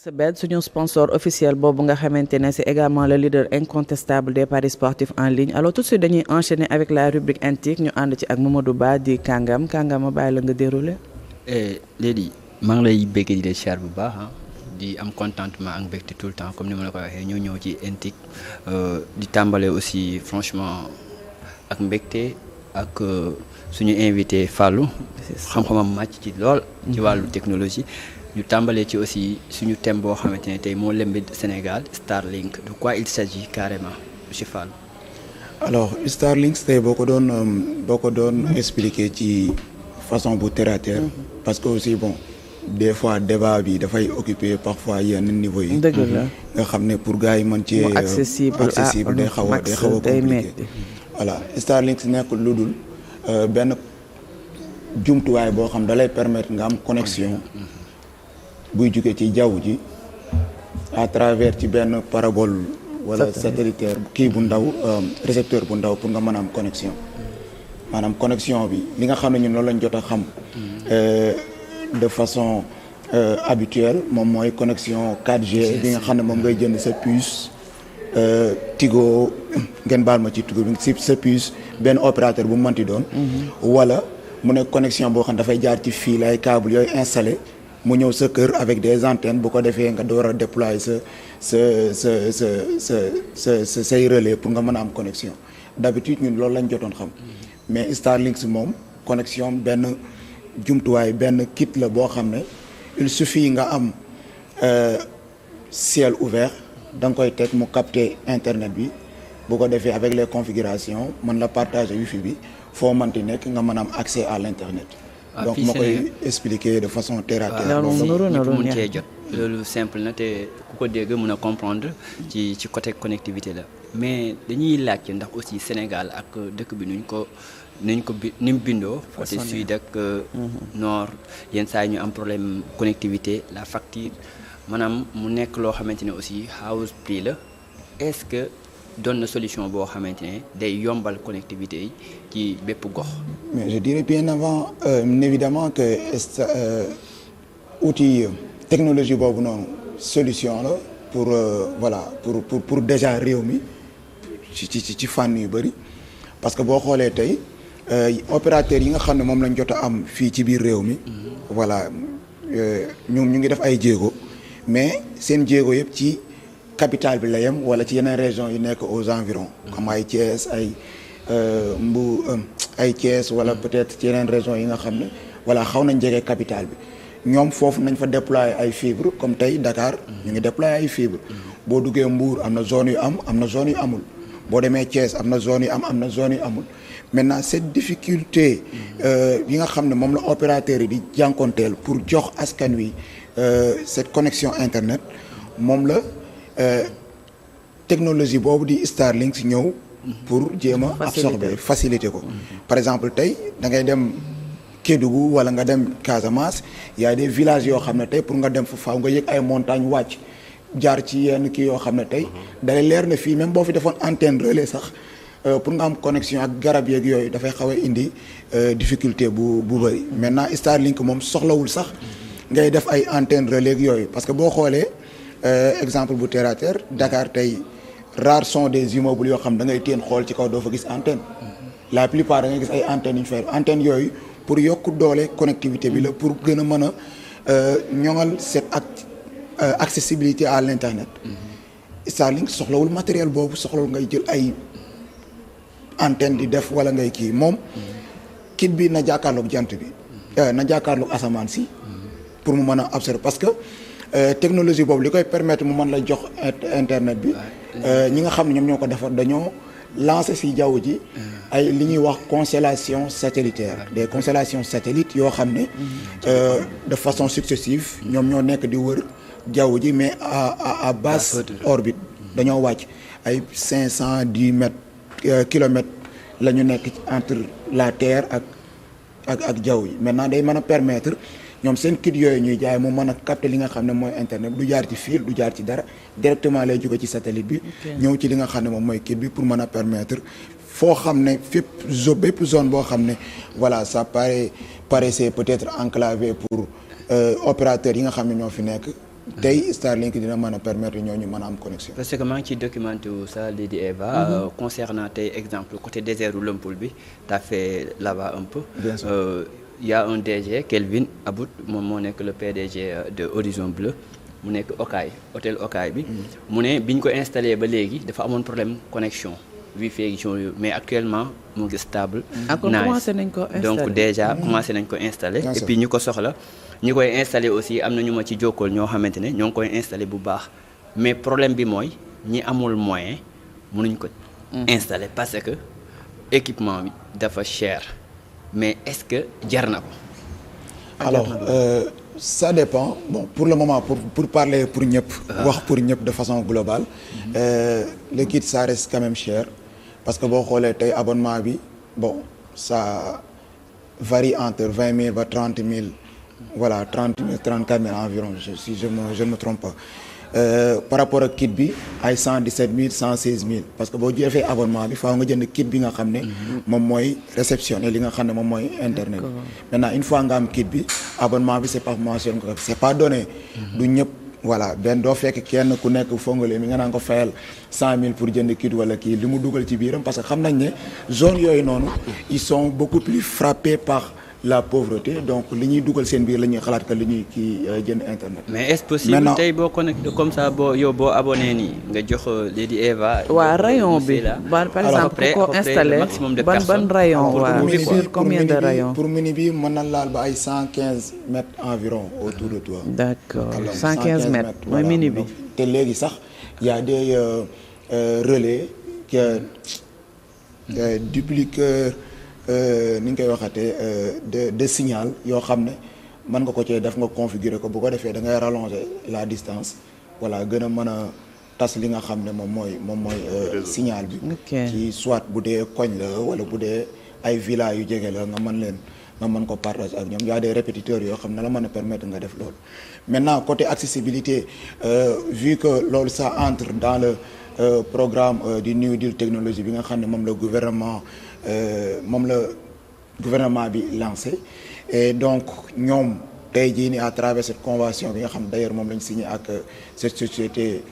XBET suñu sponsor officiel boobu nga xamante ne c'est également le leader incontestable des paris sportifs en ligne alors tout de suite dañuy enchaîner avec la rubrique antique ñu ànd ci ak Mamadou Ba di Kàngam ma bàyyi la nga dérouler. léegi maa ngi lay bëgg di cher bu baax di am contentement ak mbégte tout le temps comme ni ma la ko waxee ñoo ñëw ci antique di tàmbale aussi franchement ak mbégte ak suñu invité Fallou xam-xamam màcc ci lool ci wàllu technologie. ñu tàmbalee ci aussi suñu thème boo xamante ne tey moo lëmbi Sénégal Starlink de quoi il s'agit carrément monsieur Fall. alors Starlink tey boo ko doon expliquer ci façon bu terre à terre parce que aussi bon des fois débat bi dafay occuper parfois yenn niveau yi. dëgg la nga xam ne pour gars yi mën cee. accessible day xaw a compliqué. voilà Starlink nekkul lu dul benn jumtuwaay boo xam da lay permettre nga am connexion. buy jóge ci jaww ji à travers ci benn parabole wala satellitaire kii bu ndaw récepteur bu ndaw pour nga mën a am connexion maanaam connexion bi li nga xam ne ñun loolu lañ jot a xam de façon habituelle moom mooy connexion 4G bi nga xam ne moom ngay jënd sa puce Tigo ngeen baal ma ci Tigo bi si sa puce benn opérateur bu mu mënti doon wala mu ne connexion boo xam ne dafay jaar ci fil ay câble yooyu installé mu ñëw sa kër avec des antennes bu ko defee nga door a déployer say relais pour nga mën a am connexion d'habitude ñun loolu lañ jotoon xam mais Starlink moom connexion benn jumtuwaay benn kit la boo xam ne il suffit nga am ciel ouvert da nga koy teg mu capter internet bi bu ko defee avec les configurations mën la partager wifi bi foo mënti nekk nga mën a am accès à l'internet. donc ma koy expliquer de façon terre à terre. ñëpp mun cee jot loolu simple na te ku ko dégg mun a comprendre ci côté connectivité la mais dañuy laajte ndax aussi Sénégal ak dëkk bi ni mu bindoo côté sud ak nord yenn saa yi ñu am problème connectivité la facture maanaam mu nekk loo xamante ne aussi house prix la est-ce que doon na solution boo xamante ne day yombal connectivité yi ci bépp gox. mais je dirais bien avant évidemment que outil technologie boobu noonu solution la pour voilà pour déjà réew mi ci fànn yu bëri parce que boo xoolee tey opérateurs yi nga xam ne moom lañ jot a am fii ci biir réew mi. voilà ñu ngi def ay jéego mais seen jéego yëpp ci. capitale bi la yem wala ci yeneen région yi nekk aux environs comme ay Thiès ay ay Thiès wala peut-être ci yeneen région yi nga xam ne voilà xaw nañ jege capitale bi ñoom foofu nañ fa déployer ay fibres comme tey Dakar ñu ngi déployer ay fibres boo duggee Mbour am na zone yu am na zone yu amul boo demee Thiès am na zone yu am na zone yu amul maintenant cette difficulté yi nga xam ne moom la opérateurs yi di jànkonteel pour jox askan wi cette connexion internet moom la technologie boobu di Starlink ñëw pour jéem a absorber faciliter ko par exemple tey da ngay dem Kédougou wala nga dem Casamance y a des villages yoo xam ne tey pour nga dem fa faaw nga yëg ay montagnes wàcc jaar ci yenn kii yoo xam ne tey dalay leer na fii même boo fi defoon antenne relais sax pour nga am connexion ak garab yeeg yooyu dafay xaw a indi difficulté bu bëri maintenant Starlink moom soxlawul sax ngay def ay antenne relais yooyu parce que boo xoolee exemple bu terre à terre Dakar tey rares sont des immeubles yoo xam da ngay teen xool ci kaw doo fa gis antenne la plupart da ngay gis ay antennes yu ñu fay antenne yooyu pour yokk doole connectivité bi la pour gën a mën a ñoŋal cette accessibilité à l'internet Starlink soxlawul matériel boobu soxlawul ngay jël ay antenne di def wala ngay kii moom kit bi na jàkkaarloog jant bi na jàkkaarloog asamaan si pour mu mën a absorber parce que technologie boobu li koy permettre mu mën la jox internet bi ñi nga xam ne ñoom ñoo ko defar dañoo lancer ci jaww ji ay li ñuy wax constellation satellitaire des constellations satellites yoo xam ne de façon successive ñoom ñoo nekk di wër jaww ji mais à basse orbite dañoo wàcc ay 510 kilomètres la ñu nekk entre la Terre ak jaww ji maintenant day mën a permettre ñoom seen kit yooyu ñuy jaay mu mën a capter li nga xam ne mooy internet du jaar ci fil du jaar ci dara directement lay jóge ci satellite bi ñëw ci li nga xam ne moom mooy kit bi pour mën a permettre foo xam ne bépp zone boo xam ne voilà ça paraissait peut-être enclavé pour opérateurs yi nga xam ne ñoo fi nekk tey Starlink dina mën a permettre ñooñu mën a am connexion. parce que maa ngi ciy documenté wu ça lii di Eva. Concernant tey exemple côté désert u Lompoul bi t'as fait là-bas un peu. Bien sûr. Y a un DG Kelvin Aboud moom moo nekk le PDG de Horizon Bleu mu nekk Okaay hôtel Okaay bi. mu ne bi ñu ko installé ba léegi dafa amoon problème connexion wifi ak yooyu mais actuellement mu ngi stable. commencé nañ ko installé donc déjà commencé nañ ko installé. et puis ñu ko soxla. ñi koy installé aussi am na ñu ma ci jokkool ñoo xamante ne ñoo ngi koy installé bu baax mais problème bi mooy ñi amul moyen mënuñ ko installé parce que équipement bi dafa cher mais est-ce que jar na ko. alors ça dépend bon pour le moment pour parler pour ñëpp. wax pour ñëpp de façon globale. le kit ça reste quand même cher parce que boo xoolee tey abonnement bi bon ça varie entre 20 000 ba 30 000. voilà 30 000 34 000 environ si je ne me trompe pas par rapport ak kit bi ay 117 000 116 000 parce que boo defee abonnement bi faaw nga jënd kit bi nga xam ne moom mooy réceptionner li nga xam ne moom mooy internet maintenant une fois nga am kit bi abonnement bi c'est pas mentionné c'est pas donné du ñëpp voilà benn doo fekk kenn ku nekk fongale mi nga naan ko fayal 100 000 pour jënd kit wala kii li mu dugal ci biiram parce que xam nañ ne zone yooyu noonu ils sont beaucoup plus frappés par la pauvreté donc li ñuy dugal seen biir la ñuy xalaat que li ñuy kii jënd internet. mais est-ce possible tey boo connecté comme ça boo yow boo abonné nii nga jox Lady Eva. waa rayon bi par exemple ku ko installé ban rayon waa sur combien de rayons. pour mini bi mën na laal ba ay 115 mètres environ autour de toi. d'accord 115 mètres mooy mini bi. te léegi sax y a des relais que dupliqueur. ni ñu koy waxatee de signal yoo xam ne mën nga ko cee def nga configurer ko bu ko defee da ngay rallonger la distance voilà gën a mën a tas li nga xam ne moom mooy signal bi. ci soit bu dee koñ la wala bu dee ay villa yu jege la nga mën ko partager ak ñoom y a des répétiteurs yoo xam ne la mën a permettre nga def loolu. maintenant côté accessibilité vu que loolu ça entre dans le programme du New Deal technologie bi nga xam ne moom la gouvernement bi lancé et donc ñoom tey jii nii à travers cette convention bi nga xam ne d'ailleurs moom lañ signé ak cette société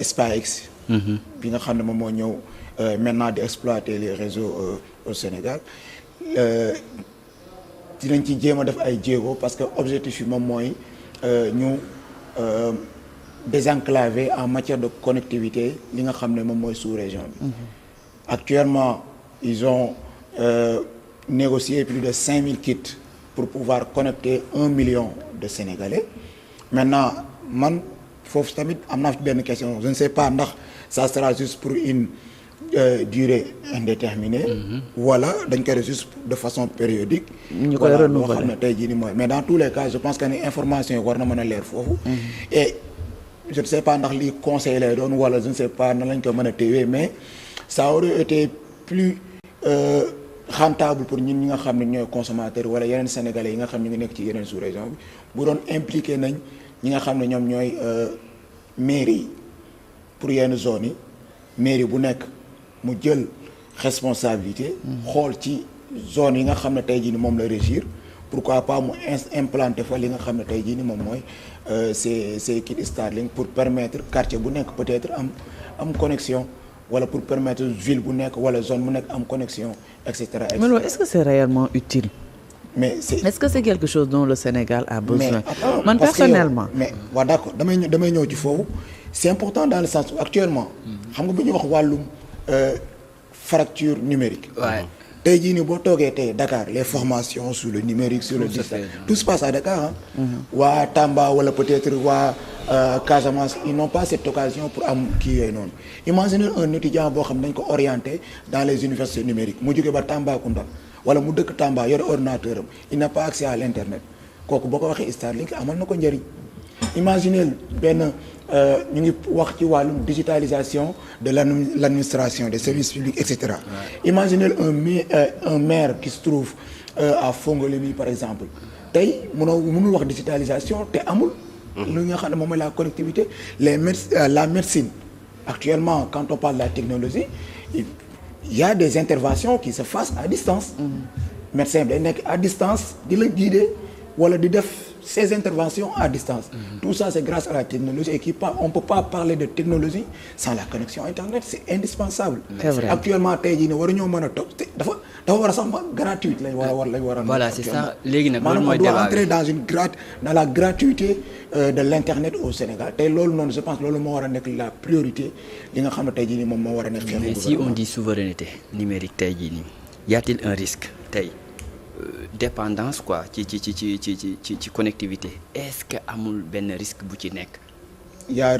SpaceX bi nga xam ne moom moo ñëw maintenant di exploiter les réseaux au Sénégal dinañ ci jéem a def ay jéego parce que objectif yi moom mooy ñu désenclaver en matière de connectivité li nga xam ne moom mooy sous-région bi actuellement ils ont négocié plus de 5000 kits pour pouvoir connecter 1 million de Sénégalais maintenant man foofu tamit am naa fi benn question je ne sais pas ndax ça sera juste pour une durée indéterminée wala dañ koy def juste de façon périodique ñu koy renouveler loo xam ne tey jii nii mooy mais dans tous les cas je pense que ni information yi war na mën a leer foofu et je ne sais pas ndax lii conseil lay doon wala je ne sais pas nan lañ ko mën a téewee mais ça aurait été plus rentable pour ñun ñi nga xam ne ñooy consommateurs wala yeneen sénégalais yi nga xam ne ñu ngi nekk ci yeneen sous-région bi bu doon impliqué nañ ñi nga xam ne ñoom ñooy mairie yi pour yenn zones yi mairie bu nekk mu jël responsabilité xool ci zone yi nga xam ne tey jii ni moom la régir pourquoi pas mu implanter fa li nga xam ne tey jii ni moom mooy ces kits Starlink pour permettre quartier bu nekk peut-être am connexion wala pour permettre ville bu nekk wala zone bu nekk am connexion et cetera. mais loolu est-ce que c'est réellement utile? mais est-ce que c'est quelque chose dont le Sénégal a besoin? Man personnellement. mais waaw d'accord damay ñëw ci foofu c'est important dans le sens où actuellement. xam nga bu ñuy wax wàllum fracture numérique. tey jii nii boo toogee tey Dakar les formations sur le numérique sur le digital tout se passe à Dakar waa Tamba wala peut-être waa Casamance ils n'ont pas cette occasion pour am kii yooyu noonu imaginez un étudiant boo xam ne dañ ko orienté dans les universités numériques mu jógee ba Tambacounda wala mu dëkk Tamba yore ordinateur am il n'a pas accès à l'internet kooku boo ko waxee Starlink amal na ko njëriñ imaginez benn ñu ngi wax ci wàllum digitalisation de l'administration des services publics et cetera. Imaginez un maire qui se trouve à Fongolimbi par exemple tey mënul wax digitalisation te amul. lu nga xam ne moom mooy la connectivité la médecine actuellement quand on parle de la technologie il y a des interventions qui se fassent à distance. médecin bi day nekk à distance di la guider wala di def ces interventions à distance. Tout ça c'est grâce à la technologie et on peut pas parler de technologie sans la connexion internet, c'est indispensable. C'est vrai. Actuellement tey jii nii waruñoo mën a toog dafa war a sax gratuite lañ war a voilà c'est ça léegi nag loolu maanaam mooy on doit débat entrer bi. dans la gratuité de l'internet au Sénégal tey loolu noonu je pense loolu moo war a nekk la priorité li nga xam ne tey jii nii moom moo war a nekk. mais si on dit souveraineté numérique tey jii nii y a-t-il un risque tey dépendance quoi ci connectivité est-ce que amul benn risque bu ci nekk. yaa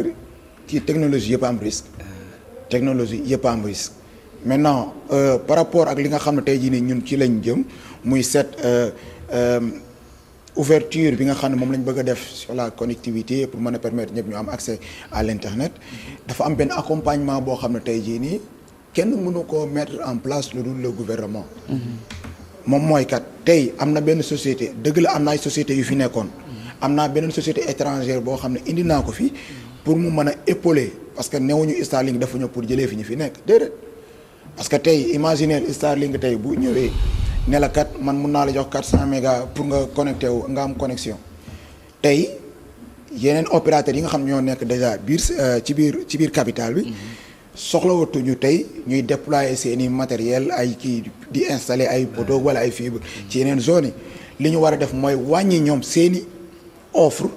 ci technologie yëpp am risque. technologie yëpp am risque. maintenant par rapport ak li nga xam ne tey jii nii ñun ci lañ jëm muy cette ouverture bi nga xam ne moom lañ bëgg a def sur la connectivité pour mën a permettre ñëpp ñu am accès à l'internet dafa am benn accompagnement boo xam ne tey jii nii kenn mënu koo mettre en place lu dul le gouvernement. moom mooy kat tey am na benn société dëgg la am na ay sociétés yu fi nekkoon. am naa beneen société étrangère boo xam ne indi naa ko fi pour mu mën a épauler parce que newuñu Starlink dafa ñëw pour jëlee fi ñu fi nekk déedéet. parce que tey imaginer Starlink tey bu ñëwee ne la kat man mun naa la jox 400 mégas pour nga connecté wu nga am connexion tey yeneen opérateurs yi nga xam ñoo nekk déjà ci biir capitale bi. soxlawatuñu tey ñuy déployer seeni matériel ay kii di installer ay poteaux wala ay fibre ci yeneen zones yi li ñu war a def mooy wàññi ñoom seeni offre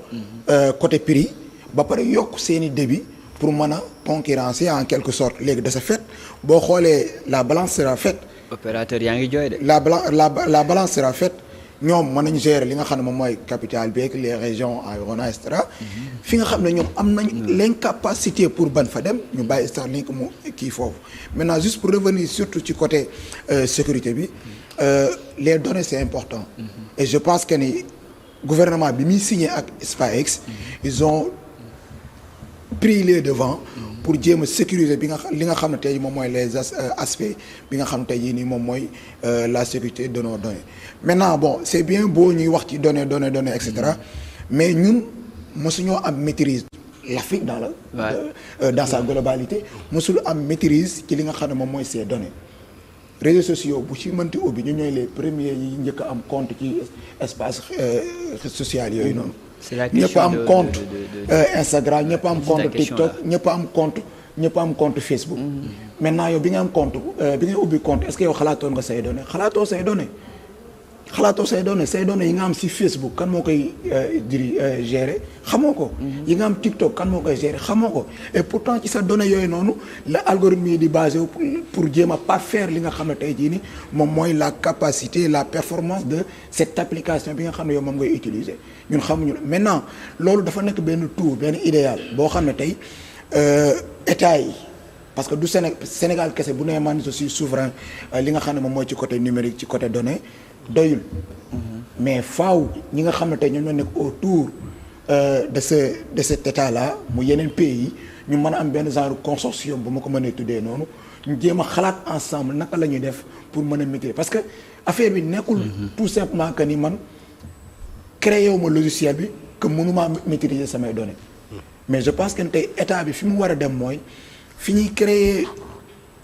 côté prix ba pare yokk seeni débit pour mën a concurrencer en quelque sorte léegi de ce fait boo xoolee la balance sera faite. opérateur yaa ngi jooy de. la balance sera faite ñoom mën nañu gérer li nga xam ne moom mooy capitale bi ak les régions environnantes et cetera. fi nga xam ne ñoom am nañ l'incapacité pour ban fa dem ñu bàyyi Starlink mu kii foofu maintenant juste pour revenir surtout ci côté sécurité bi les données c'est important. Et je pense que ni gouvernement bi muy signé ak SpaceX ils ont pris les devants pour jéem a sécuriser li nga xam ne tey moom mooy les aspects bi nga xam ne tey jii nii moom mooy la sécurité de nos données maintenant bon c'est bien beau ñuy wax ci données et cetera mais ñun mosuñoo am maîtrise l'Afrique dans sa globalité mosul am maîtrise ci li nga xam ne moom mooy ces données réseaux sociaux bu ci mënti ubbi ñu ñooy les premiers yi njëkk a am compte ci espace social yooyu noonu. ñëpp am compte Instagram ñëpp am compte TikTok ñëpp am compte Facebook. maintenant yow bi nga am compte bi ngay ubbi compte est-ce que yow xalaatoon nga say données xalaatoo say données yi nga am ci Facebook kan moo koy gérer xamoo ko. yi nga am TikTok kan moo koy gérer xamoo ko et pourtant ci sa données yooyu noonu la algorithme yi di basé pour jéem a parfaire li nga xam ne tey jii ni moom mooy la capacité la performance de cette application bi nga xam ne yow moom ngay utiliser ñun xamuñu maintenant loolu dafa nekk benn tout benn idéal boo xam ne tey état yi parce que du Sénégal kese bu nee man je suis souverain li nga xam ne moom mooy ci côté numérique ci côté données doyul mais faaw ñi nga xam ne tey ñoom ñoo nekk autour de cet état là mu yeneen pays ñu mën a am benn genre consortium bu ma ko mënee tuddee noonu ñu jéem a xalaat ensemble naka la ñuy def pour mën a maîtriser parce que affaire bi nekkul tout simplement que ni man créé wu ma logiciel bi que mënuma maîtriser samay données mais je pense que tey état bi fi mu war a dem mooy fi ñuy créer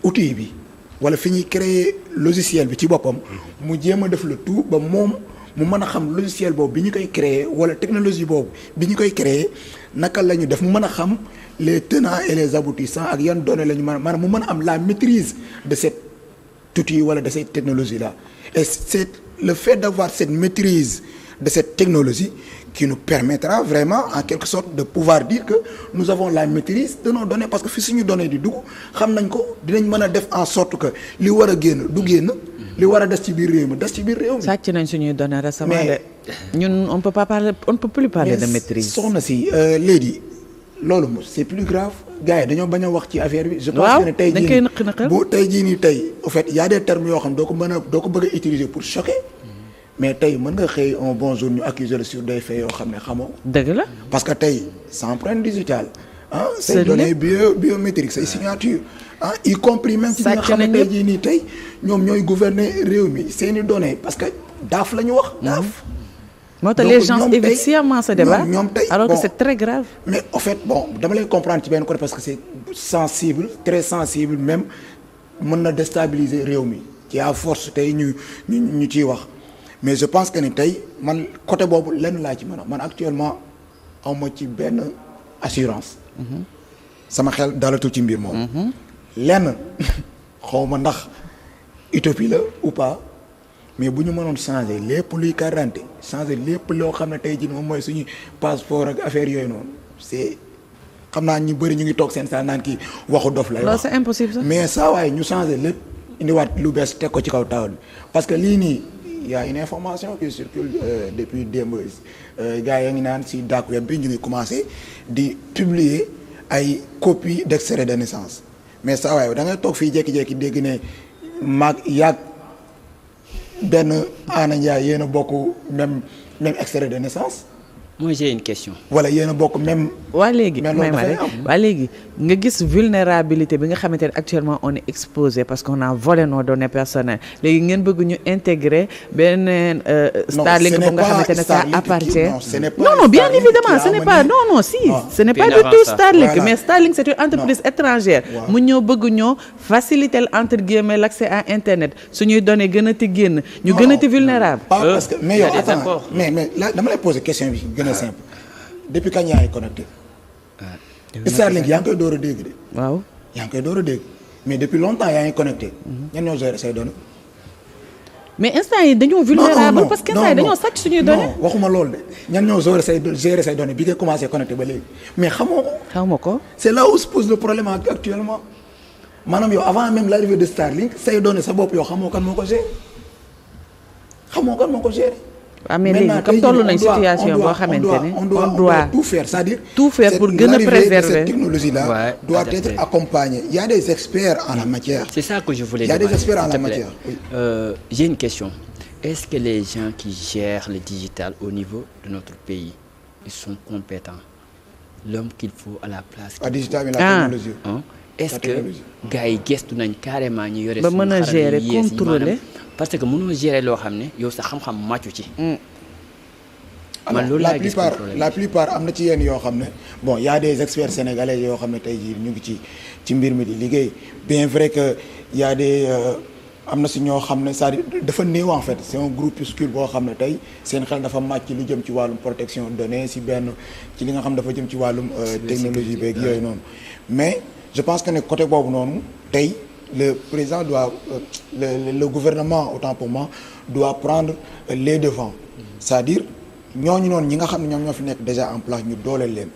outil bi wala fi ñuy créer logiciel bi ci boppam mu jéem a def le tout ba moom mu mën a xam logiciel boobu bi ñu koy créer wala technologie boobu bi ñu koy créer naka la ñu def mu mën a xam les tenants et les aboutissants ak yan données la ñu maanaam mu mën a am la maîtrise de cet outil wala de cette technologie là et c'est le fait d'avoir cette maîtrise de cette technologie qui nous permettra vraiment en quelque sorte de pouvoir dire que nous avons la maîtrise de nos données parce que fi suñu données di dugg xam nañ ko dinañ mën a def en sorte que li war a génn du génn li war a des ci biir réew mi des ci biir réew mi. sàcc nañ suñuy données récemment de ñun on peut plus parler de maîtrise. soxna si léegi loolu c'est plus grave gars yi dañoo bañ a wax ci affaire bi. je pense que ne tey jii bu tey jii nii tey au fait y a des termes yoo xam doo ko bëgg a utiliser pour choquer. mais tey mën nga xëy un bon jour ñu accuser le sur des faits yoo xam ne xamoo. dëgg la parce que tey sa empreinte digitale say données biométriques say signature y compris même ci ñi nga xam ne tey jii nii tey ñoom ñooy gouverner réew mi seeni données parce que daaf la ñu wax daaf. moo tax les gens évitent sciemment ce débat ñoom tey alors que c'est très grave. mais en fait bon dama lay comprendre ci benn côté parce que c'est sensible très sensible même mën na déstabiliser réew mi ci à force tey ñu ciy wax. mais je pense que ni tey man côté boobu lenn laa ci mën a man actuellement awma ci benn assurance. sama xel dalatul ci mbir moom. lenn xaw ma ndax utopie la ou pas mais bu ñu mënoon changer lépp luy carte d'identité changer lépp loo xam ne tey jii moom mooy suñu passeport ak affaire yooyu noonu c'est xam naa ñu bëri ñu ngi toog seen saa naan kii waxu dof lay wax. loolu c'est impossible ça. mais saa waaye ñu changer lépp indiwaat lu bees teg ko ci kaw taawal bi parce que lii nii y a une information qui circule depuis démb gars yi ngi naan si dark web bi ñu ngi commencé di publier ay copies d'extrait de naissance mais saa waaye da ngay toog fii jékki-jékki dégg ne maag yàgg benn Anna Ndiaye yéen a bokk même extrait de naissance. moi j'ai une question. wala yéen a bokk même. waa léegi mais loolu dafay am waa léegi nga gis vulnérabilité bi nga xamante ne actuellement on est exposé parce qu'on a volé nos données personnelles léegi ngeen bëgg ñu intégrer beneen Starlink bu nga xamante ne ça appartient non bien évidemment ce n'est pas non si ce n'est pas du tout Starlink mais Starlink c'est une entreprise étrangère mu ñëw bëgg ñoo faciliter entre guillemets l'accès à internet suñuy données gën a ti génn ñu gën a ti vulnérable parce que mais yow attends mais là dama lay poser question bi gën a simple depuis kañ yaa ngi connecté Starlink yaa ngi koy door a dégg de. waaw yaa ngi koy door a dégg mais depuis longtemps yaa ngi connecté. ñan ñoo gérer say données. mais instant yi dañoo vulnérable parce que instant yi dañoo sàcc suñuy données. non waxuma loolu de ñan ñoo gérer say données bi nga commencé connecté ba léegi mais xamoo ko. xawma ko. c'est là où se pose le problème actuellement maanaam yow avant même l'arrivée de Starlink say données sa bopp yow xamoo kan moo ko gérer xamoo kan moo ko gérer. waaw mais léegi comme toll nañ situation boo xamante ne on doit tout faire c'est-à-dire tout faire pour gën a préserver cette technologie là doit être accompagnée il y a des experts en la matière. C'est ça que je voulais il y a demander, des experts en s'il la te plaît. matière oui. J'ai une question. Est-ce que les gens qui gèrent le digital au niveau de notre pays ils sont compétents l'homme qu'il faut à la place à digital la technologie. est-ce que gars yi gestu nañ carrément ñu yore ba mën a gérer contrôler parce que mënoo gérer loo xam ne yow sa xam-xam màccu ci. man loolu la laa gis plupart am na ci yenn yoo xam ne bon y a des experts sénégalais yoo xam ne tey jii ñu ngi ci mbir mi di liggéey bien vrai que y a des am na si ñoo xam ne c'est-à-dire dafa néew en fait c'est un groupuscule boo xam ne tey seen xel dafa màcc ci lu jëm ci wàllum protection de données si benn ci li nga xam dafa jëm ci wàllum technologie beeg yooyu noonu mais je pense que ne côté boobu noonu tey le président doit le gouvernement autant pour moi doit prendre les devants c'est-à-dire ñooñu noonu ñi nga xam ne ñoom ñoo fi nekk déjà en place ñu dooleel leen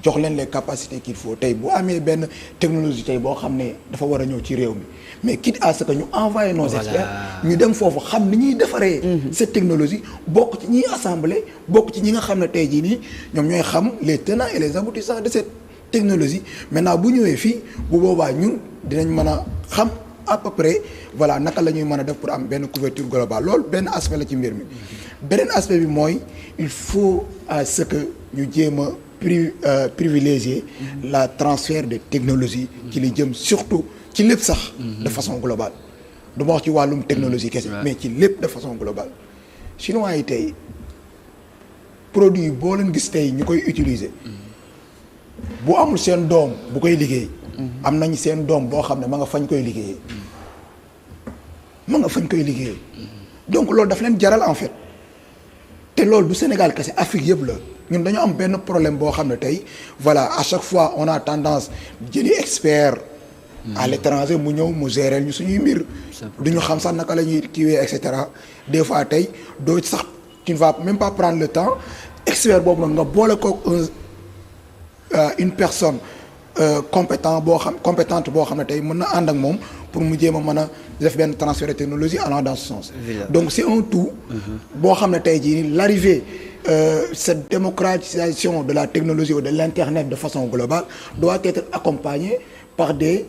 jox leen les capacités qu'il faut tey bu amee benn technologie tey boo xam ne dafa war a ñëw ci réew mi mais quitte à ce que ñu envoyer nos experts ñu dem foofu xam ni ñuy defaree cette technologie bokk ci ñiy assembler bokk ci ñi nga xam ne tey jii nii ñoom ñooy xam les tenants et les aboutissants de cette technologie maintenant bu ñëwee fii bu boobaa ñun dinañ mën a xam à peu près voilà naka la ñuy mën a def pour am benn couverture globale loolu benn aspect la ci mbir mi beneen aspect bi mooy il faut à ce que ñu jéem a privilégier la transfert de technologie ci li jëm surtout ci lépp sax de façon globale du ma wax ci wàllum technologie kese mais ci lépp de façon globale chinois yi tey produit boo leen gis tey ñu koy utiliser bu amul seen doom bu koy liggéey am nañ seen doom boo xam ne ma nga fañ koy liggéeyee donc loolu daf leen jaral en fait te loolu du Sénégal kese Afrique yëpp la ñun dañoo am benn problème boo xam ne tey voilà à chaque fois on a tendance jëli expert à l'étranger mu ñëw mu gérer ñu suñuy mbir du ñu xam sax naka la ñuy kiiwee et cetera des fois tey doo sax tu ne vas même pas prendre le temps expert boobu noonu nga boole ko une personne compétente boo xam ne tey mën na ànd ak moom pour mu jéem a mën a def benn transfert de technologie allant dans ce sens donc c'est un tout boo xam ne tey jii l'arrivée cette démocratisation de la technologie ou de l'internet de façon globale doit être accompagnée par des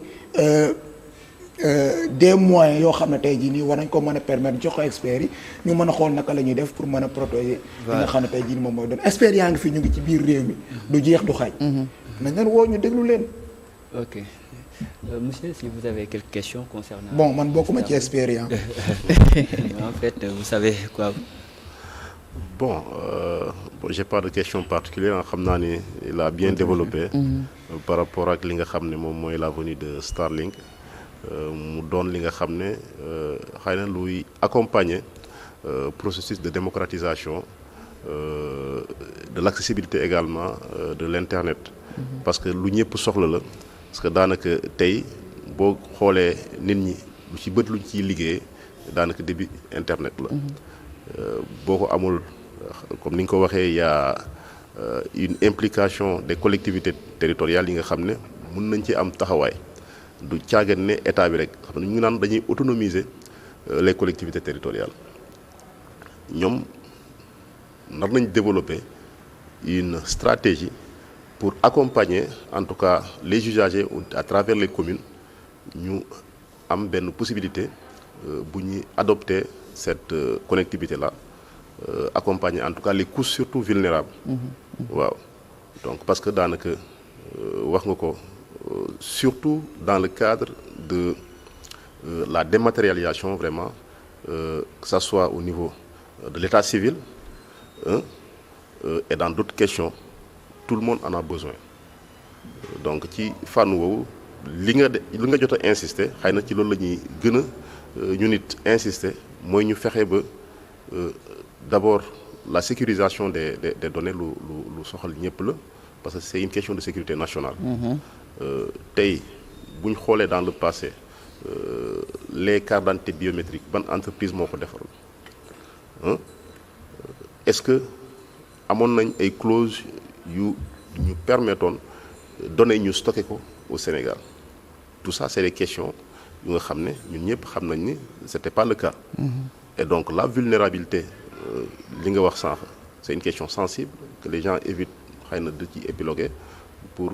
moyens yoo xam ne tey jii nii war nañ ko mën a permettre jox ko experts yi ñu mën a xool naka la ñuy def pour mën a protéger li nga xam ne tey jii nii moom mooy doon experts yaa ngi fi ñu ngi ci biir réew mi du jeex du xaaj nañ leen woo ñu déglu leen ok monsieur si vous avez quelques questions concernant bon man bokkuma ci experts yi en fait vous savez quoi bon j'ai pas de question particulière xam naa ni il a bien développé par rapport ak li nga xam ne moom mooy la venue de Starlink mu doon li nga xam ne xëy na luy accompagner processus de démocratisation de l'accessibilité également de l'internet. Parce que lu ñëpp soxla la parce que daanaka tey boo xoolee nit ñi lu ci bët luñ ciy liggéey daanaka début internet la. boo ko amul comme ni nga ko waxee y a une implication des collectivités territoriales yi nga xam ne mën nañ ci am taxawaay du caagan ne état bi rek xam ne ñu ngi naan dañuy autonomiser les collectivités territoriales ñoom nar nañ développer une stratégie pour accompagner en tout cas les usagers à travers les communes ñu am benn possibilité bu ñuy adopter cette connectivité là accompagner en tout cas les couches surtout vulnérables. waaw donc parce que daanaka wax nga ko surtout dans le cadre de la dématérialisation vraiment que ça soit au niveau de l'état civil et dans d'autres questions tout le monde en a besoin donc ci fànn woowu li nga jot a insister xëy na ci loolu la ñuy gën a ñu nit insister mooy ñu fexe ba d'abord la sécurisation des données lu soxal ñëpp la parce que c'est une question de sécurité nationale. tey bu ñu xoolee dans le passé les cartes d'identité biométriques ban entreprise moo ko defaroon est-ce que amoon nañ ay clauses yu ñu permettoon données ñu stocké ko au Sénégal tout ça c'est des questions yu nga xam ne ñun ñëpp xam nañ ni c'était pas le cas. Et donc la vulnérabilité li nga wax sànq c'est une question sensible que les gens évitent xëy na di ci épiloguer pour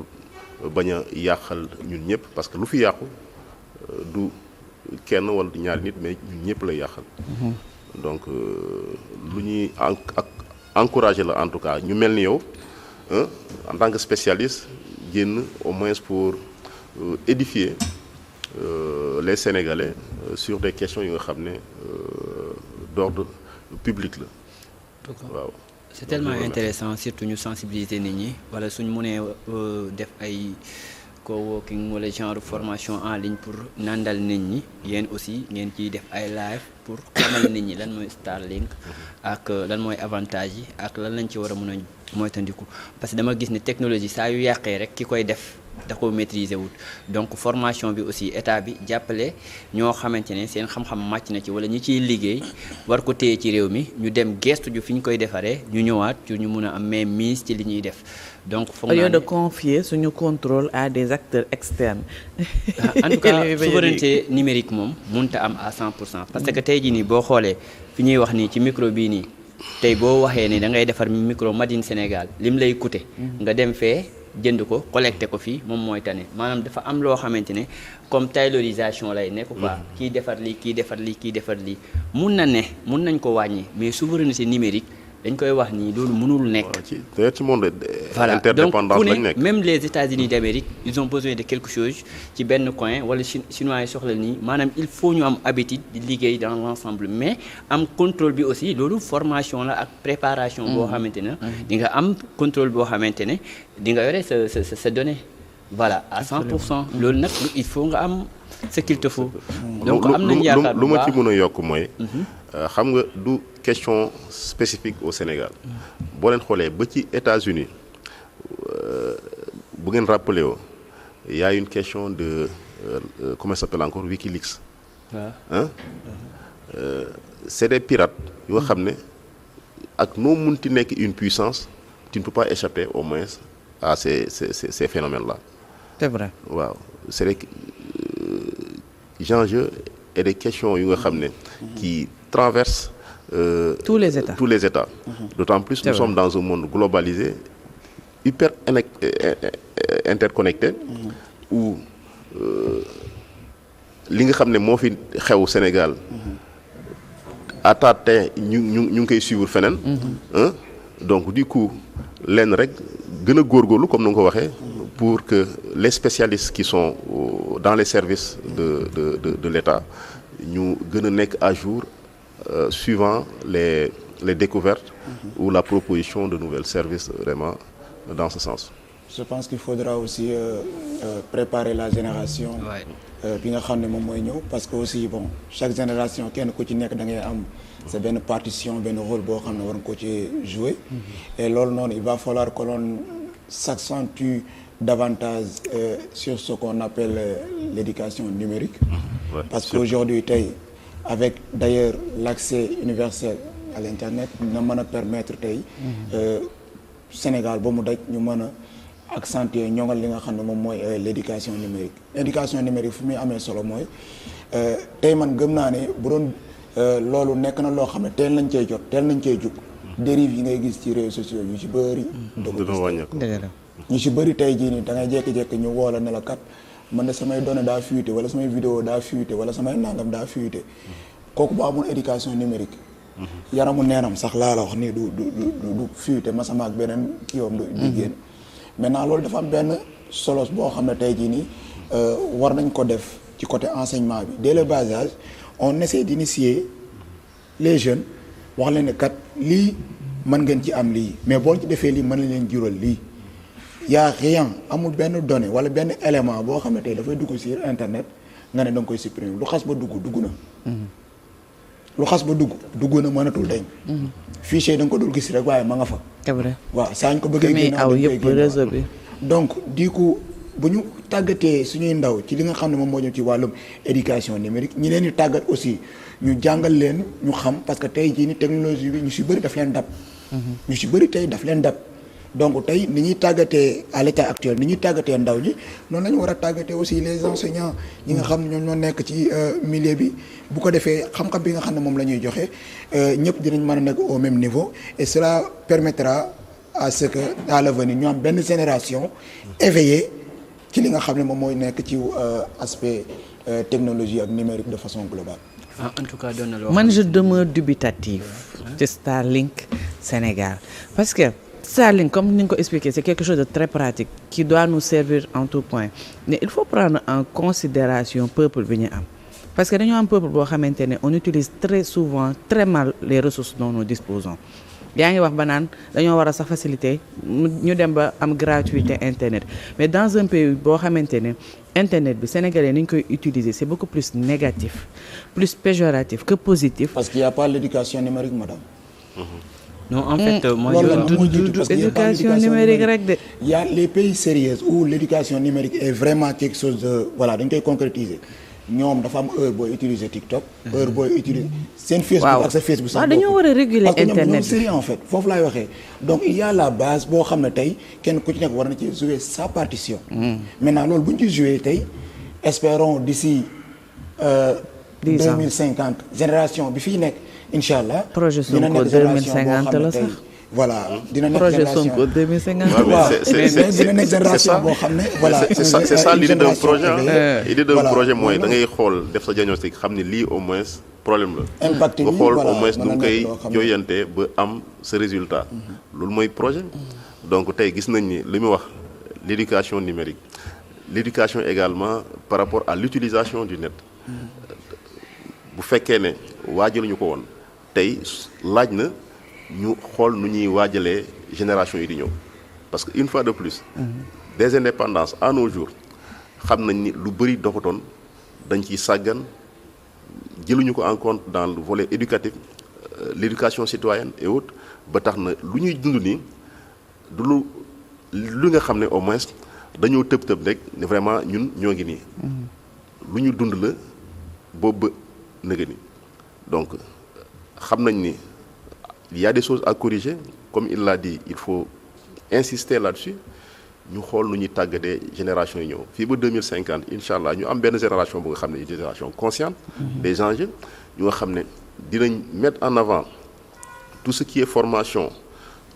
bañ a yàqal ñun ñëpp parce que lu fi yàqu du kenn wala du ñaari nit mais ñun ñëpp lay yàqal. donc lu ñuy encourager la en tout cas ñu mel ni yow en tant que spécialiste génn au moins pour édifier les Sénégalais sur des questions yu nga xam ne d'ordre public la. waaw c'est tellement intéressant surtout ñu sensibiliser nit ñi wala suñ mënee def ay coworking wala genre formation en ligne pour nandal nit ñi yéen aussi ngeen ciy def ay live pour xamal nit ñi lan mooy Starlink ak lan mooy avantage yi ak lan lañ ci war a mën a moytandiku parce que dama gis ne technologie saa yu yàqee rek ki koy def da ko maîtriser wut donc formation bi aussi état bi jàppale ñoo xamante ne seen xam-xam màcc na ci wala ñi ciy liggéey war ko téye ci réew mi ñu dem gestu ju fi ñu koy defaree ñu ñëwaat ci ñu mun a am mais mise ci li ñuy def donc foog naa ne au lieu de confier suñu contrôle à des acteurs externes. en tout cas souveraineté numérique moom mënut a am à 100% parce que tey jii nii boo xoolee fi ñuy wax nii ci micro bii nii tey boo waxee ni da ngay defar micro made in Sénégal lim lay coûter nga dem fee. jënd ko collecté ko fii moom mooy tane maanaam dafa am loo xamante ne comme taylorisation lay nekk quoi kii defar lii kii defar lii kii defar lii mun nañ ko wàññi mais souveraineté numérique dañ koy wax nii loolu mënul nekk. ci monde voilà interdépendance lañ nekk. même les États-Unis d'Amérique ils ont besoin de quelque chose ci benn coin wala chinois yi soxla nii maanaam il faut ñu am habitude di liggéey dans l'ensemble mais am contrôle bi aussi loolu formation la ak préparation boo xamante ne di nga am contrôle boo xamante ne di nga yore sa données voilà à 100% loolu nag il faut nga am ce qu'il te faut. donc am nañ yaakaar lu ma ci mën a yokk mooy. xam nga du question spécifique au Sénégal. boo leen xoolee ba ci États-Unis bu ngeen rappelé woo y a une question de comment ça s'appelle encore Wikileaks. hein c'est des pirates yoo xam ne ak noo munti nekk une puissance tu ne peux pas échapper au moins à ces phénomènes-là. c'est vrai waaw c'est des enjeux et des questions yu nga xam ne qui traversent tous les États. D'autant plus nous sommes dans un monde globalisé hyper interconnecté où li nga xam ne moo fi xew Sénégal à tâtons ñu ngi koy suivre feneen. donc du coup lenn rek gën a góorgóorlu comme ni nga ko waxee pour que les spécialistes qui sont dans les services de l'État ñu gën a nekk à jour suivant les découvertes ou la proposition de nouveaux services vraiment dans ce sens. Je pense qu'il faudra aussi préparer la génération bi nga xam ne moom mooy ñëw parce que aussi bon chaque génération kenn ku ci nekk da ngay am c'est benn partition benn rôle boo xam ne war nga ko ci jouer et loolu noonu il va falloir que l'on s'accentue davantage sur ce qu'on appelle l'éducation numérique parce qu'aujourd'hui tey avec d'ailleurs l'accès universel à l'internet na mën a permettre tey Sénégal ba mu daj ñu mën a accentuer ñoŋal li nga xam ne moom mooy l'éducation numérique éducation numérique fu muy amee solo mooy tey man gëm naa ne bu doon loolu nekk na loo xam ne teel nañ cey jot teel nañ cey jug dérive yi ngay gis ci réseaux sociaux yu ci bëri ñu ci bëri tey jii nii da ngay jékki-jékki ñu woo la ne la kat man de samay données daa fuité wala samay vidéo daa fuité wala samay nangam daa fuité kooku bu amul éducation numérique yaramu neenam sax laa la wax nii du fuité ma sama ak beneen kii yoom du génn maintenant loolu dafa am benn solos boo xam ne tey jii nii war nañ ko def ci côté enseignement bi dès le bas âge on essaie d'initier les jeunes wax leen ne kat lii mën ngeen ci am lii mais boo ci defee lii mën na leen jural lii y a rien amul benn donnée wala benn élément boo xam ne tey dafay dugg sur internet nga ne da nga koy supprimer lu xas ba dugg na lu xas ba dugg na mënatul dañ fichier da nga ko dul gis rek waaye ma nga fa c'est vrai waaw saa ñu ko bëggee génne aw yëpp réseau bi donc du coup bu ñu tàggatee suñuy ndaw ci li nga xam ne moom moo ñëw ci wàllum éducation numérique ñi leen di tàggat aussi ñu jàngal leen ñu xam parce que tey jii ni technologie bi ñu si bëri daf leen dab ñu si bëri tey daf leen dab donc tey ni ñuy tàggatee à l'état actuel ni ñuy tàggatee ndaw ñi noonu la ñu war a tàggatee aussi les enseignants ñi nga xam ne ñoom ñoo nekk ci milieu bi bu ko defee xam-xam bi nga xam ne moom la ñuy joxe ñëpp dinañ mën a nekk au même niveau et cela permettra à ce que à l'avenir ñu am benn génération éveillée ci li nga xam ne moom mooy nekk ci aspect technologie ak numérique de façon globale. En tout cas doon na loo man je demeure dubitatif ci Starlink Sénégal parce que Starlink comme ni nga ko expliqué c'est quelque chose de très pratique qui doit nous servir en tout point mais il faut prendre en considération peuple bi ñu am parce que dañoo am peuple boo xamante ne on utilise très souvent très mal les ressources dont nous disposons yaa ngi wax ba naan dañoo war a sax faciliter ñu dem ba am gratuité internet mais dans un pays boo xamante ne internet bi sénégalais ni ñu koy utiliser c'est beaucoup plus négatif plus péjoratif que positif. Parce qu'il n'y a pas l'éducation numérique, madame. Non, en fait, moi je... L'éducation numérique rek de. Il y a les pays sérieux où l'éducation numérique est vraiment quelque chose de... Voilà, dañ koy concrétiser. ñoom dafa am heure booy utiliser TikTok. heure booy utiliser seen Facebook ak sa Facebook. waaw dañoo war a réguler internet parce que ñoom sérieux en fait foofu laay waxee. donc il y a la base boo xam ne tey kenn ku ci nekk war na ci jouer sa partition. maintenant loolu bu ñu ci jouer tey espérons d'ici 2050 génération bi fii nekk incha allah. projet Sonko 2050 la sax. voilà dina nekk projet génération Sonko 2050. waaw dina nekk génération boo xam ne. voilà c'est ça l'idée d'un projet. L'idée d'un projet mooy da ngay xool def sa diagnostic xam ne lii au moins problème la. impact yi nga xool voilà au moins nu mën ngi na nekk loo koy xam ne jooyante ba am sa résultat. loolu mooy projet. donc tey gis nañ ni li mu wax l'éducation numérique l'éducation également par rapport à l'utilisation du net. bu fekkee ne waajaluñu ko woon tey laaj na ñu xool nu ñuy waajalee génération yi di ñëw parce que une fois de plus des indépendances à nos jours xam nañ ni lu bëri doxatoon dañ ciy sàggan jëluñu ko en compte dans le volet éducatif l'éducation citoyenne et autres ba tax na lu ñuy dund nii du lu nga xam ne au moins dañoo tëb rek ne vraiment ñun ñoo ngi nii lu ñu dund la boobu nëgë ni donc xam nañ ni il y a des choses à corriger comme il l'a dit il faut insister là-dessus ñu xool nu ñuy tàggatee génération yi ñëw fii ba 2050 incha allah ñu am benn génération bu nga xam ne une génération consciente des enjeux ñu nga xam ne dinañ mettre en avant tout ce qui est formation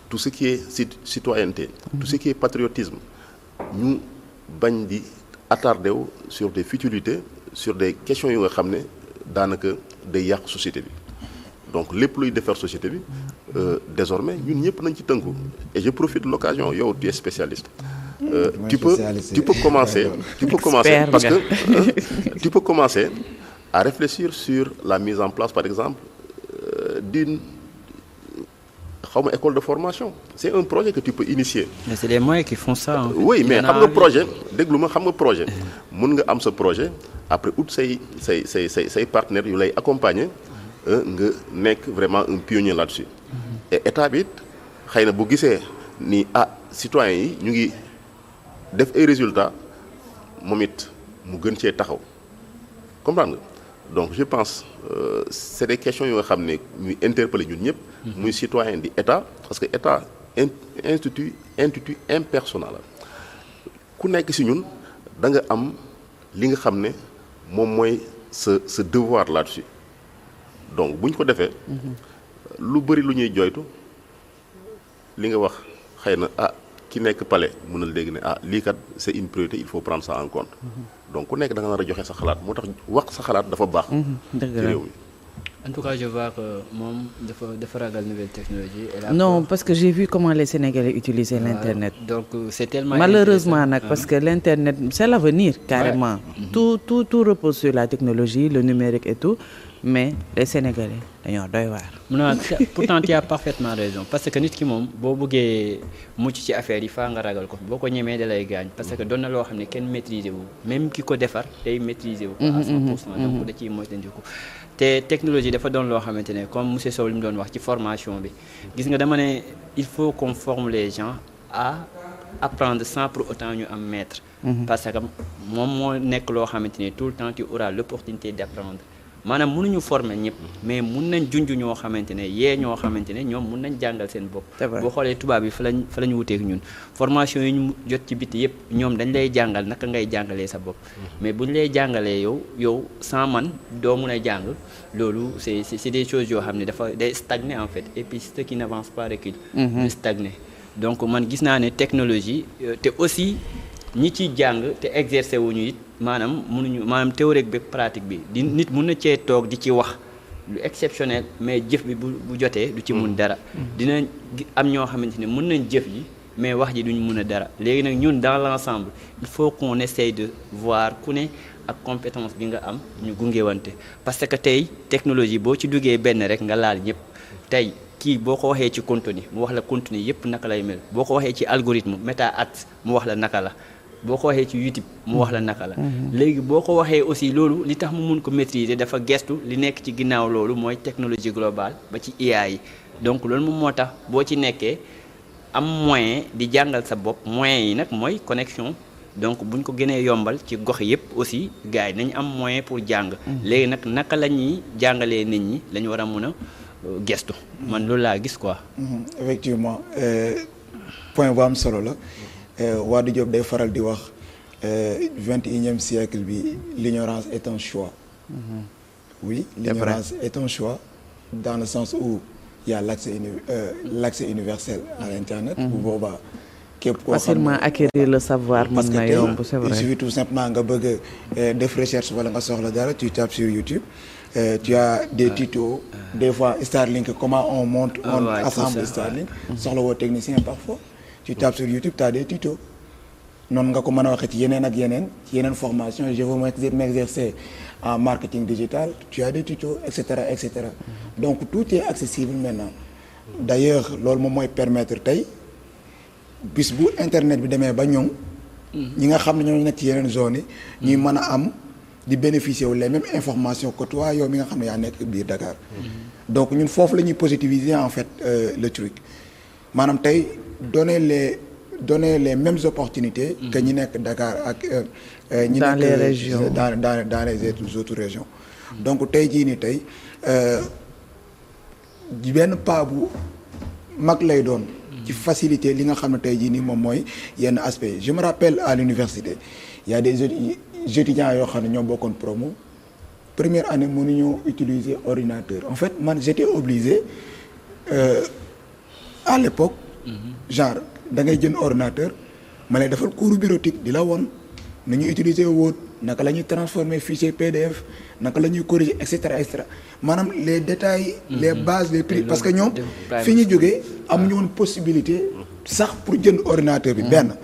tout ce qui est citoyenneté tout ce qui est patriotisme ñu bañ di attardé wu sur des futilités sur des questions yu nga xam ne daanaka day yàq société bi donc lépp luy defar société bi désormais ñun ñëpp nañ ci tënku et je profite de l'occasion yow tu es spécialiste tu peux commencer parce que tu peux commencer à réfléchir sur la mise en place par exemple d'une xawma école de formation c'est un projet que tu peux initier. Mais c'est les moyens qui font ça. En fait. Oui mais xam nga projet déglu ma xam nga projet mun nga am sa projet après ut say partenaires yu lay accompagner nga nekk vraiment un pionnier là-dessus. Et état bi it xëy na bu gisee ni citoyens yi ñu ngi def ay résultats moom it mu gën cee taxaw comprendre nga donc je pense c'est des questions yoo xam ne ñuy interpeller ñun ñëpp. muy citoyen di état parce que état institut impersonnel la ku nekk ci ñun da nga am li nga xam ne moom mooy sa devoir là-dessus donc bu ñu ko defee. lu bëri lu ñuy joytu li nga wax xëy na ki nekk palais mënal dégg ne lii kat c'est une priorité il faut prendre ça en compte. donc ku nekk da nga nar a joxe sa xalaat moo tax wax sa xalaat dafa baax. dëgg ci réew mi. En tout cas, je vois que moom dafa ragal nouvelle technologie. Non, parce que j'ai vu comment les Sénégalais utilisaient l'internet. Donc c'est tellement malheureusement nag parce que l'internet c'est l'avenir carrément. Tout repose sur la technologie, le numérique et tout, mais les Sénégalais dañoo doy waar. Non, pourtant tu as parfaitement raison parce que nit ki moom boo bëggee mucc ci affaire yi faa nga ragal ko boo ko ñemee da lay gaañ parce que doon na loo xam ne kenn maîtriser wu même ki ko defar day maîtriser wu ko à 100%. Donc da ciy moytandiku te technologie dafa doon loo xamante ne comme monsieur Sow li mu doon wax ci formation bi gis nga dama ne il faut qu'on forme les gens à apprendre sans pour autant ñu am maître. Parce que moom moo nekk loo xamante ne tout le temps tu auras l'opportunité d'apprendre. maanaam mënuñu former ñëpp mais mun nañ junj ñoo xamante ne ñoo xamante ne ñoom mun nañ jàngal seen bopp. boo xoolee tubaab yi fa lañ wuteek ñun formation yi ñu jot ci biti yëpp ñoom dañ lay jàngal naka ngay jàngalee sa bopp. mais buñ lay jàngalee yow sans man doo mun a jàng loolu c'est des choses yoo xam ne day stagner en fait et puis ceux qui n'avancent pas recule. du stagner donc man gis naa ne technologie te aussi ñi ciy jàng te exercer wuñu it. maanaam théorique bi pratique bi di nit mun na cee toog di ci wax lu exceptionnel mais jëf bi bu jotee du ci mun dara dina am ñoo xamante ne mun nañ jëf ji mais wax ji duñ mun a dara léegi nag ñun dans l'ensemble il faut qu'on essaye de voir ku ne ak compétence bi nga am ñu gungewante parce que tey technologie boo ci duggee benn rek nga laal ñëpp tey kii boo ko waxee ci contenu mu wax la contenu yëpp naka lay mel boo ko waxee ci algorithme méta ads mu wax la naka la boo ko waxee ci YouTube mu wax la naka la léegi boo ko waxee aussi loolu li tax mu mun ko maîtriser dafa gestu li nekk ci ginnaaw loolu mooy technologie globale ba ci IA yi donc loolu moom moo tax boo ci nekkee am moyen di jàngal sa bopp moyen yi nag mooy connexion donc buñ ko gënee yombal ci gox yëpp aussi gars yi nañ am moyen pour jàng léegi nag naka la ñuy jàngalee nit ñi la ñu war a mun a gestu man loolu laa gis quoi. Effectivement point bu am solo la. Wade Diop day faral di wax 21e siècle bi l'ignorance est un choix. Oui, l'ignorance est un choix dans le sens où il y a l'accès universel à l'internet. bu boobaa képp koo xam facilement acquérir le savoir mën na yomb c'est vrai. il suffit tout simplement nga bëgg def recherche wala nga soxla dara tu tapes sur YouTube. Tu as des tutos des fois Starlink comment on assemble Starlink soxla woo technicien parfois. Tu tapes sur YouTube, tu as des tutos. noonu nga ko mën a waxee ci yeneen formation je veux m'exercer en marketing digital tu as des tutos et cetera donc tout est accessible maintenant d'ailleurs loolu moom mooy permettre tey bis bu internet bi demee ba ñëw ñi nga xam ne ñoo nekk ci yeneen zones yi ñuy mën a am di bénéficier wu les mêmes informations que toi yow mi nga xam ne yaa nekk biir Dakar donc ñun foofu la ñuy positiviser en fait le truc maanaam tey donner les mêmes opportunités que ñi nekk Dakar ak ñi dans nekk les régions dans les autres régions donc tey jii nii tey benn pas bu mag lay doon ci faciliter li nga xam ne tey jii nii moom mooy yenn aspect je me rappelle à l'université il y a des étudiants yoo xam ne ñoo bokkoon promo première année mënuñu utiliser ordinateur en fait man j'étais obligé à l'époque genre da ngay jënd ordinateur ma lay defal cours bureautique di la woon nu ñuy utiliser Word naka la ñuy transformer fichier PDF naka la ñuy corriger et cetera maanaam les détails les bases les prix parce que ñoom fi ñu jógee amuñu woon possibilité sax pour jënd ordinateur bi benn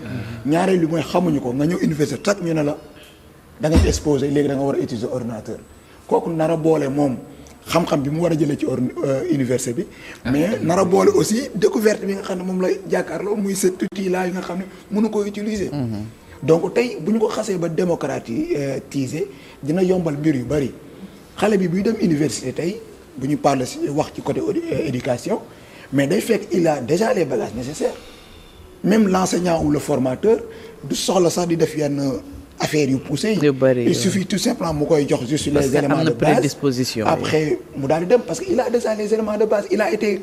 ñaareel bi mooy xamuñu ko nga ñëw université sax ñu ne la da ngay exposé léegi da nga war a utiliser ordinateur kooku nar a boole moom xam-xam bi mu war a jëlee ci université bi mais nar a boole aussi découverte bi nga xam ne moom la jàkkaarloo muy cet outil là yi nga xam ne mënu ko utiliser donc tey bu ñu ko xasee ba démocratiser dina yombal mbir yu bari xale bi buy dem université tey bu ñu parle ci wax ci côté éducation mais day fekk il a déjà les bagages nécessaires même l'enseignant ou le formateur du soxla sax di def yenn affaires yu poussées yi. Il suffit tout simplement mu koy jox juste les éléments de base prédisposition après mu daal di dem parce que il a déjà les éléments de base il a été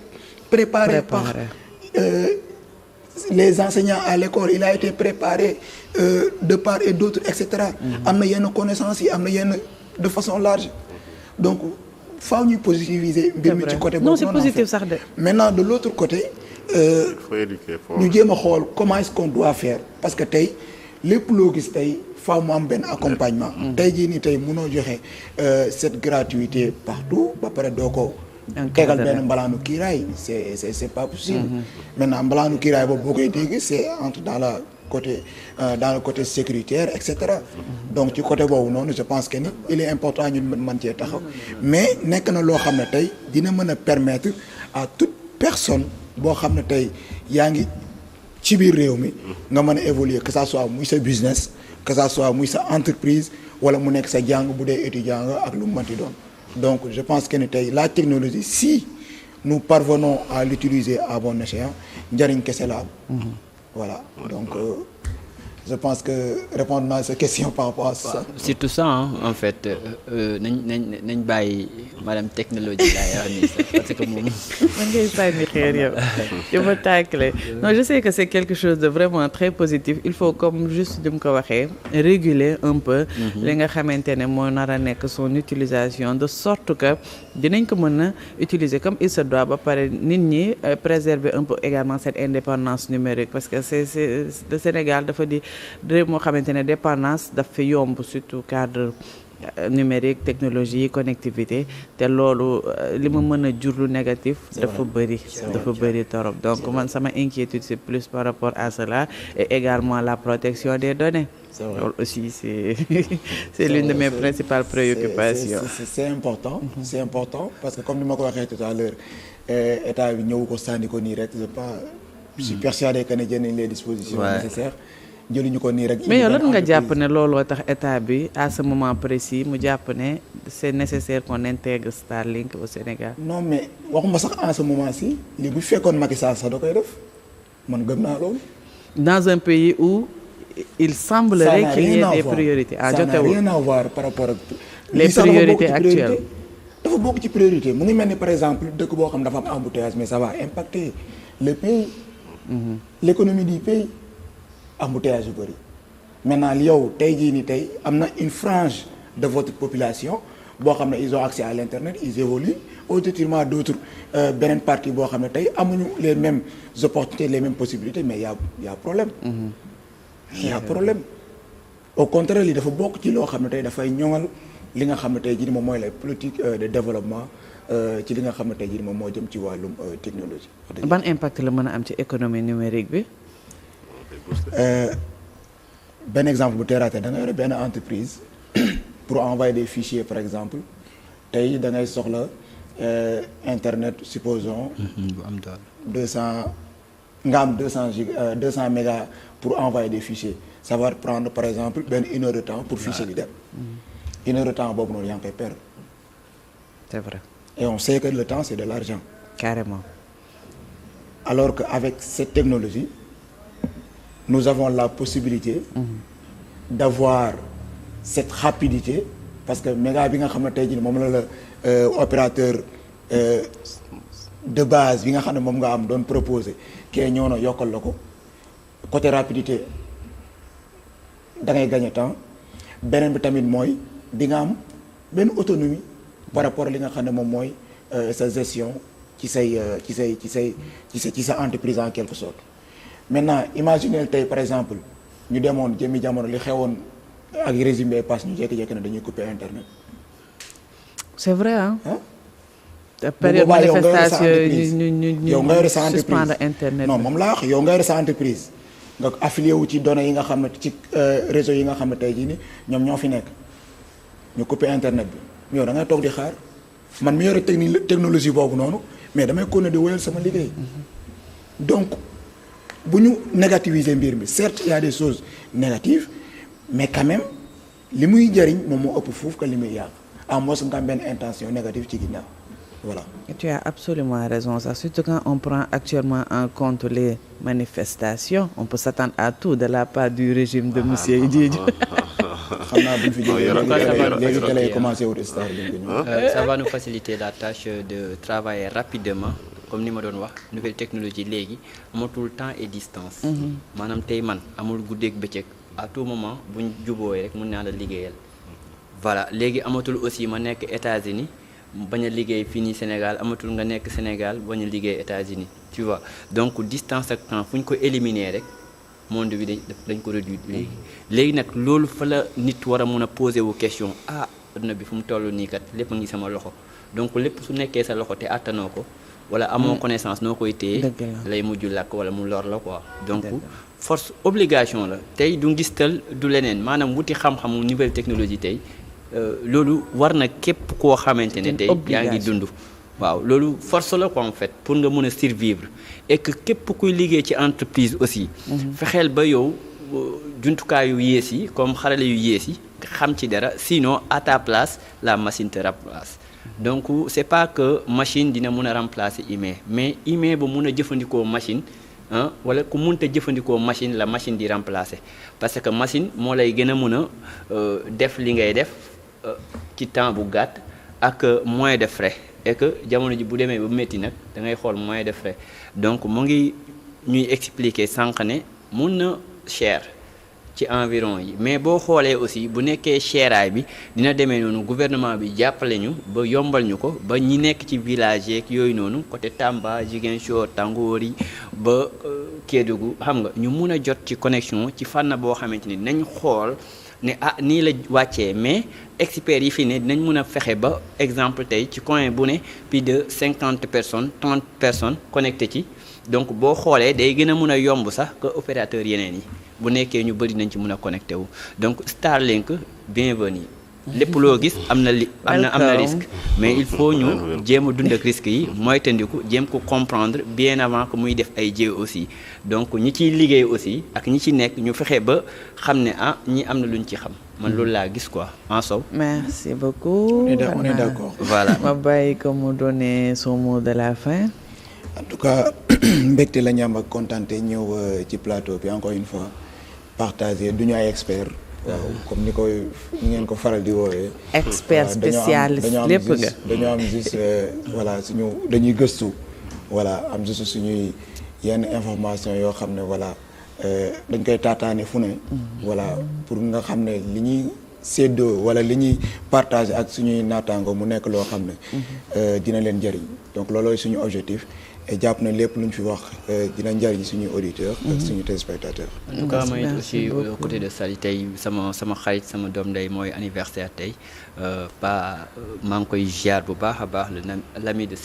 préparé par les enseignants à l'école il a été préparé de part et d'autre et cetera. am na yenn connaissances yi am na yenn de façon large donc faaw ñuy positiviser mbir mi ci côté boobu. non c'est positif sax de. maintenant de l'autre côté. faut éduquer ñu jéem a xool comment est-ce qu'on doit faire parce que tey lépp loo gis tey faaw mu am benn accompagnement. tey jii nii tey mënoo joxe cette gratuité partout ba pare doo ko. tegal benn mbalaanu kiiraay c'est pas possible. maintenant mbalaanu kiiraay boobu boo koy dégg c'est entre dans le côté sécuritaire et cetera. donc ci côté boobu noonu je pense que ni il est important ñun mën cee taxaw mais nekk na loo xam ne tey dina mën a permettre à toute personne boo xam ne tey yaa ngi ci biir réew mi nga mën a évoluer que ça soit muy sa business que ça soit muy sa entreprise wala mu nekk sa jàng bu dee étudiant nga ak lu mu mënti doon. donc je pense que ni tey la technologie si nous parvenons à l'utiliser à bon escient njëriñ kese la am. voilà donc je pense que répondre naa sa question par rapport à ça. surtout ça en fait nañ bàyyi madame technologie laa yor nii sax parce que moom. man ngay sànni xeer yow. yow ma tàkkale non je sais que c'est quelque chose de vraiment très positif il faut comme juste di mu ko waxee réguler un peu. li nga xamante ne moo nar a nekk son utilisation de sorte que dinañ ko mën a utiliser comme il se doit ba pare nit ñi préserver un peu également cette indépendance numérique parce que c'est le Sénégal dafa di réew moo xamante ne dépendance daf fi yomb surtout cadre numérique technologie connectivité te loolu li mu mën a jur lu négatif dafa bëri torop donc man sama inquiétude c'est plus par rapport à cela et également la protection des données loolu aussi c'est l'une de mes principales préoccupations c'est important c'est important parce que comme ni ma ko waxee tout à l'heure état bi ñëw ko sànni ko nii rek je suis persuadé que ne jël nañ les dispositions nécessaires jëluñu ko nii rek. mais yow lan nga jàpp ne looloo tax état bi à ce moment précis mu jàpp ne c'est nécessaire qu'on intègre Starlink au Sénégal. non mais waxuma sax en ce moment-ci lii bu fekkoon Macky Sall sax da koy def man gëm naa loolu. dans un pays où il semblerait qu'il y ait des priorités. ça n'a rien à voir par rapport ak. les priorités actuelles dafa bokk ci priorité mu ngi mel ni par exemple dëkk boo xam dafa am embouteillage mais ça va impacter le pays. l'économie du pays. embouteillage yu bëri maintenant yow tey jii nii tey am na une frange de votre population boo xam ne ils ont accès à l'internet ils évoluent au détriment d'autres beneen partie boo xam ne tey amuñu les mêmes opportunités les mêmes possibilités mais y a problème. y a problème au contraire li dafa bokk ci loo xam ne tey dafay ñoŋal li nga xam ne tey jii nii moom mooy la politique de développement ci li nga xam ne tey jii nii moom moo jëm ci wàllum technologie. ban impact la mën a am ci économie numérique bi. benn exemple bu terre à terre da nga yore benn entreprise pour envoyer des fichiers par exemple tey da ngay soxla internet supposons. bu am doole. 200 nga am 200 mégas pour envoyer des fichiers ça va prendre par exemple benn 1 heure de temps pour fichier bi dem. 1 heure de temps boobu noonu yaa ngi koy perdre. c'est vrai. et on sait que le temps c'est de l'argent. carrément. alors que avec cette technologie. nous avons la possibilité d'avoir cette rapidité parce que méga bi nga xam ne tey jii moom la opérateur de base bi nga xam ne moom nga am doon proposer kee ñëw na yokkal la ko côté rapidité da ngay gagner temps beneen bi tamit mooy di nga am benn autonomie par rapport li nga xam ne moom mooy sa gestion ci sa entreprise en quelque sorte. maintenant imaginez tey par exemple ñu demoon jëmmi jamono li xewoon ak régime bi passe ñu jékki-jékki ne dañuy couper internet. c'est vrai ah. période manifestation yow nga yore sa entreprise suspendre internet. non moom laa wax yow nga yore sa entreprise nga affilié wu ci données yi nga xam ne ci réseau yi nga xam ne tey jii ni ñoom ñoo fi nekk ñu couper internet bi yow da ngay toog di xaar man mi yore technologie boobu noonu mais damay continuer di wéyal sama liggéey donc. bu ñu négativiser mbir mi certes il y a des choses négatives mais quand même li muy jëriñ moom moo ëpp foofu que li muy yàq à moins nga am benn intention négative ci ginnaaw. voilà. Tu as absolument raison ça surtout quand on prend actuellement en compte les manifestations on peut s'attendre à tout de la part du régime de monsieur Diédhiou. xam naa bu ñu fi jógee léegi télé yi commencé wut star bi ça va nous faciliter la tâche de travailler rapidement comme ni ma doon wax nouvelle technologie léegi amatul temps et distance. maanaam tey man amul guddeeg bëccëg à tout moment buñ jubooy rek mun naa la liggéeyal. voilà léegi amatul aussi ma nekk États-Unis bañ a liggéey fii nii Sénégal amatul nga nekk Sénégal bañ a liggéey États-Unis tu vois donc distance ak temps fu ñu ko éliminer rek monde bi dañ ko réduire léegi nag loolu fa la nit war a mun a poser wu question adduna bi fu mu toll nii kat lépp a ngi sama loxo donc lépp su nekkee sa loxo te attanoo ko wala amoo connaissance noo koy téye lay mujj làkk wala mu lor la quoi donc force obligation la tey du ngistal du leneen maanaam wuti xam-xamu nouvelle technologie tey loolu war na képp koo xamante ne tey yaa ngi dund waaw loolu force la quoi en fait pour nga mën a survivre et que képp kuy liggéey ci entreprise aussi fexeel ba yow jumtukaay yu yées yi comme xarale yu yées yi xam ci dara sinon à ta place la machine te remplace donc c'est pas que machine dina mun a remplacer humain mais humain ba mun a jëfandikoo machine wala ku munta jëfandikoo machine la machine di remplacer parce que machine moo lay gën a mun a def li ngay def ci temps bu gàtt ak moyen de frais et que jamono ji bu demee ba métti nag da ngay xool moyen de frais donc mu ngi ñuy expliquer sànq ne mun na cher ci environ yi mais boo xoolee aussi bu nekkee cheraay bi dina demee noonu gouvernement bi jàppale ñu ba yombal ñu ko ba ñi nekk ci village yeeg yooyu noonu côté Tamba Ziguinchor Tangori ba Kédougou xam nga ñu mun a jot ci connexion ci fànn boo xamante ni nañ xool ne nii la wàccee mais experts yi fi ne dinañ mun a fexe ba exemple tey ci coin bu ne plus de 50 personnes 30 personnes connecté ci donc boo xoolee day gën a mun a yomb sax que opérateur yeneen yi bu nekkee ñu bëri nañ ci mun a connecté wu donc Starlink bienvenue lépp loo gis am na risque mais il faut ñu jéem a dund ak risque yi moytandiku jéem ko comprendre bien avant que muy def ay jéego aussi donc ñi ciy liggéey aussi ak ñi ci nekk ñu fexe ba xam ne ñi am na luñ ci xam man loolu laa gis quoi en sow. Merci beaucoup. On est d'accord. Voilà. ma bàyyi ko mu donner son mot de la fin. En tout cas mbégte la ñu am ak kontaante ñëw ci plateau bi encore une fois partager du ñu ay experts. waaw comme ni ngeen ko faral di woowee. expert spécialiste lépp nga dañoo am juste voilà dañuy gëstu voilà am juste suñuy yenn information yoo xam ne voilà dañ koy taataane fu ne. voilà pour nga xam ne li ñuy séddoo wala li ñuy partager ak suñuy naataango mu nekk loo xam ne dina leen jëriñ donc loolooy suñu objectif. jàpp na lépp lu ñu fi wax dina njariñ suñu auditeurs ak suñu téléspectateurs. en tout cas may aussi au côté de Sali tey sama xarit sama doom ndey mooy anniversaire tey maa ngi koy ziar bu baax a baax l'ami de